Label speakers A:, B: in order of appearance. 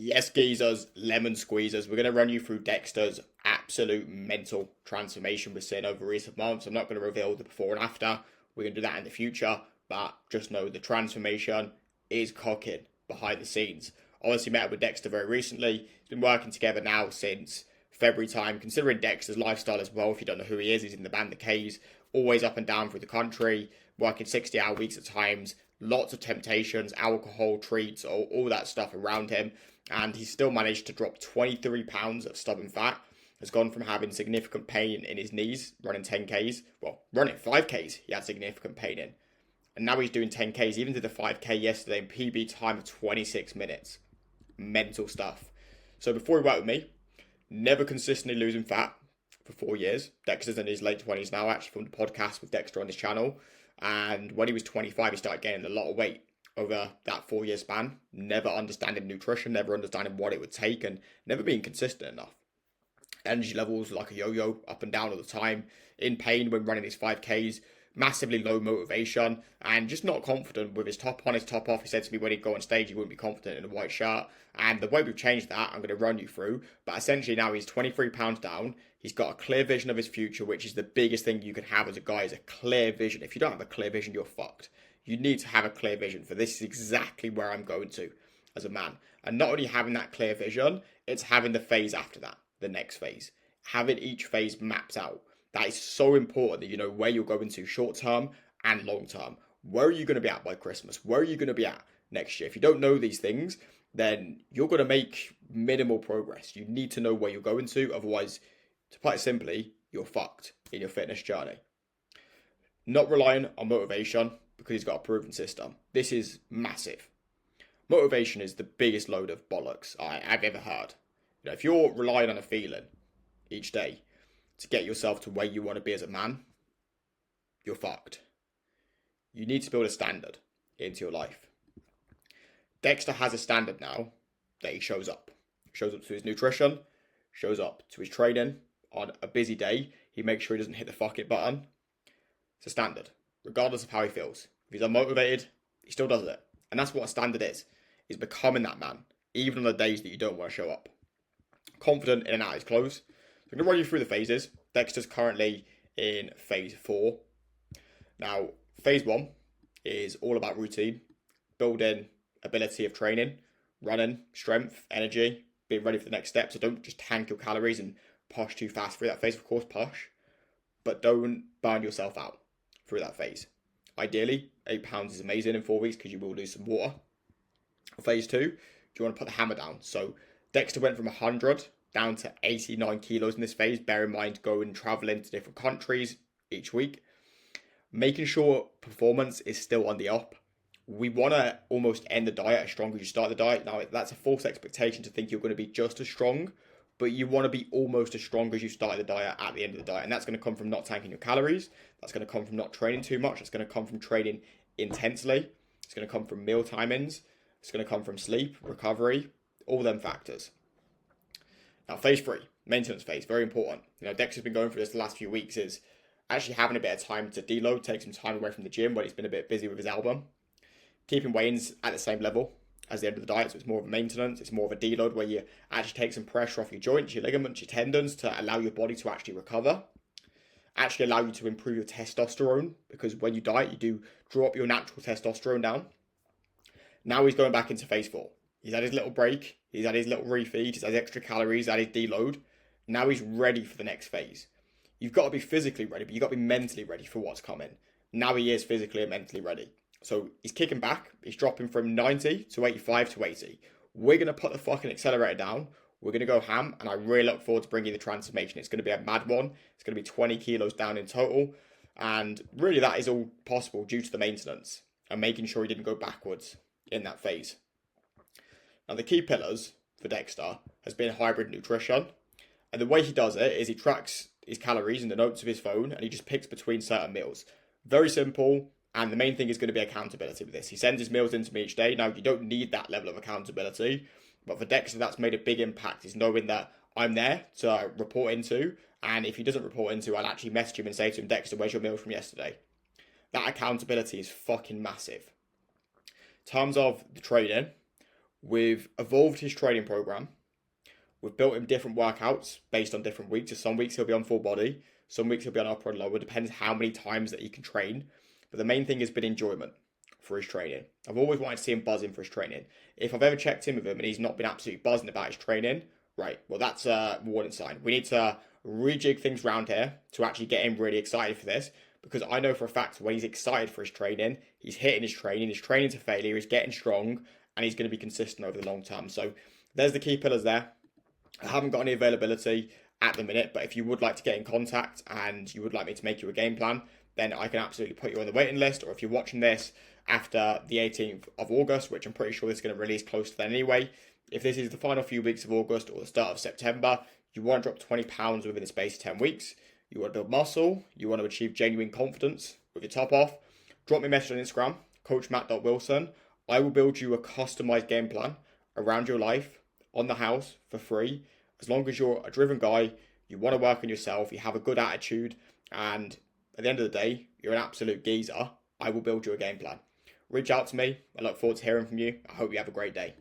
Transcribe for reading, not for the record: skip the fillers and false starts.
A: Yes, geezers, lemon squeezers. We're going to run you through Dexter's absolute mental transformation we're seeing over recent months. I'm not going to reveal the before and after. We're going to do that in the future, but just know the transformation is cooking behind the scenes. Obviously, met up with Dexter very recently. He's been working together now since February time. Considering Dexter's lifestyle as well, if you don't know who he is, he's in the band The K's, always up and down through the country, working 60-hour weeks at times, lots of temptations, alcohol, treats, all that stuff around him. And he's still managed to drop 23 pounds of stubborn fat. Has gone from having significant pain in his knees, running 10Ks, well, running 5Ks, he had significant pain in. And now he's doing 10Ks, even did the 5K yesterday in PB time of 26 minutes. Mental stuff. So before he worked with me, never consistently losing fat for 4 years. Dexter's in his late 20s now, actually filmed a podcast with Dexter on his channel. And when he was 25, he started gaining a lot of weight over that 4 year span, never understanding nutrition, never understanding what it would take, and never being consistent enough. Energy levels like a yo-yo, up and down all the time, in pain when running his 5Ks, massively low motivation, and just not confident with his top on, his top off. He said to me when he'd go on stage, he wouldn't be confident in a white shirt. And the way we've changed that, I'm going to run you through. But essentially now he's 23 pounds down. He's got a clear vision of his future, which is the biggest thing you can have as a guy, is a clear vision. If you don't have a clear vision, you're fucked. You need to have a clear vision, for this is exactly where I'm going to as a man. And not only having that clear vision, it's having the phase after that, the next phase. Having each phase mapped out. That is so important that you know where you're going to short term and long term. Where are you going to be at by Christmas? Where are you going to be at next year? If you don't know these things, then you're going to make minimal progress. You need to know where you're going to. Otherwise, to put it simply, you're fucked in your fitness journey. Not relying on motivation, because he's got a proven system. This is massive. Motivation is the biggest load of bollocks I've ever heard. You know, if you're relying on a feeling each day to get yourself to where you want to be as a man, you're fucked. You need to build a standard into your life. Dexter has a standard now that he shows up. Shows up to his nutrition, shows up to his training. On a busy day, he makes sure he doesn't hit the fuck it button. It's a standard, regardless of how he feels. If he's unmotivated, he still does it. And that's what a standard is becoming that man, even on the days that you don't want to show up. Confident in and out of his clothes. So I'm going to run you through the phases. Dexter's currently in phase 4. Now, phase 1 is all about routine, building ability of training, running, strength, energy, being ready for the next step. So don't just tank your calories and push too fast through that phase. Of course, push, but don't burn yourself out through that phase. Ideally, 8 pounds is amazing in 4 weeks because you will lose some water. Phase 2, do you want to put the hammer down? So Dexter went from 100 down to 89 kilos in this phase. Bear in mind, going traveling to different countries each week. Making sure performance is still on the up. We want to almost end the diet as strong as you start the diet. Now, that's a false expectation to think you're going to be just as strong, but you want to be almost as strong as you started the diet at the end of the diet. And that's going to come from not tanking your calories. That's going to come from not training too much. It's going to come from training intensely. It's going to come from meal timings. It's going to come from sleep, recovery, all them factors. Now, phase 3, maintenance phase, very important. You know, Dexter's been going through this the last few weeks, is actually having a bit of time to deload, take some time away from the gym when he's been a bit busy with his album. Keeping weigh-ins at the same level as the end of the diet, so it's more of a maintenance, it's more of a deload where you actually take some pressure off your joints, your ligaments, your tendons to allow your body to actually recover. Actually allow you to improve your testosterone, because when you diet, you do drop your natural testosterone down. Now he's going back into phase 4. He's had his little break, he's had his little refeed, he's had his extra calories, he's had his deload. Now he's ready for the next phase. You've got to be physically ready, but you've got to be mentally ready for what's coming. Now he is physically and mentally ready. So he's kicking back, he's dropping from 90 to 85 to 80. We're going to put the fucking accelerator down, we're going to go ham, and I really look forward to bringing the transformation. It's going to be a mad one, it's going to be 20 kilos down in total, and really that is all possible due to the maintenance and making sure he didn't go backwards in that phase. Now, the key pillars for Dexter has been hybrid nutrition. And the way he does it is he tracks his calories in the notes of his phone and he just picks between certain meals. Very simple. And the main thing is going to be accountability with this. He sends his meals in to me each day. Now, you don't need that level of accountability. But for Dexter, that's made a big impact, is knowing that I'm there to report into. And if he doesn't report into, I'll actually message him and say to him, Dexter, where's your meal from yesterday? That accountability is fucking massive. In terms of the training, We've evolved his training program. We've built him different workouts based on different weeks. So some weeks he'll be on full body, some weeks he'll be on upper and lower. Depends how many times that he can train. But the main thing has been enjoyment for his training. I've always wanted to see him buzzing for his training. If I've ever checked in with him and he's not been absolutely buzzing about his training, right, well, that's a warning sign. We need to rejig things around here to actually get him really excited for this, because I know for a fact when he's excited for his training, he's hitting his training's a failure, he's getting strong, and he's going to be consistent over the long term. So there's the key pillars there. I haven't got any availability at the minute, but if you would like to get in contact and you would like me to make you a game plan, then I can absolutely put you on the waiting list. Or if you're watching this after the 18th of August, which I'm pretty sure this is going to release close to then anyway, if this is the final few weeks of August or the start of September, you want to drop 20 pounds within the space of 10 weeks, you want to build muscle, you want to achieve genuine confidence with your top off, drop me a message on Instagram, Coachmatt.wilson. I will build you a customized game plan around your life on the house for free. As long as you're a driven guy, you want to work on yourself, you have a good attitude, and at the end of the day, you're an absolute geezer, I will build you a game plan. Reach out to me. I look forward to hearing from you. I hope you have a great day.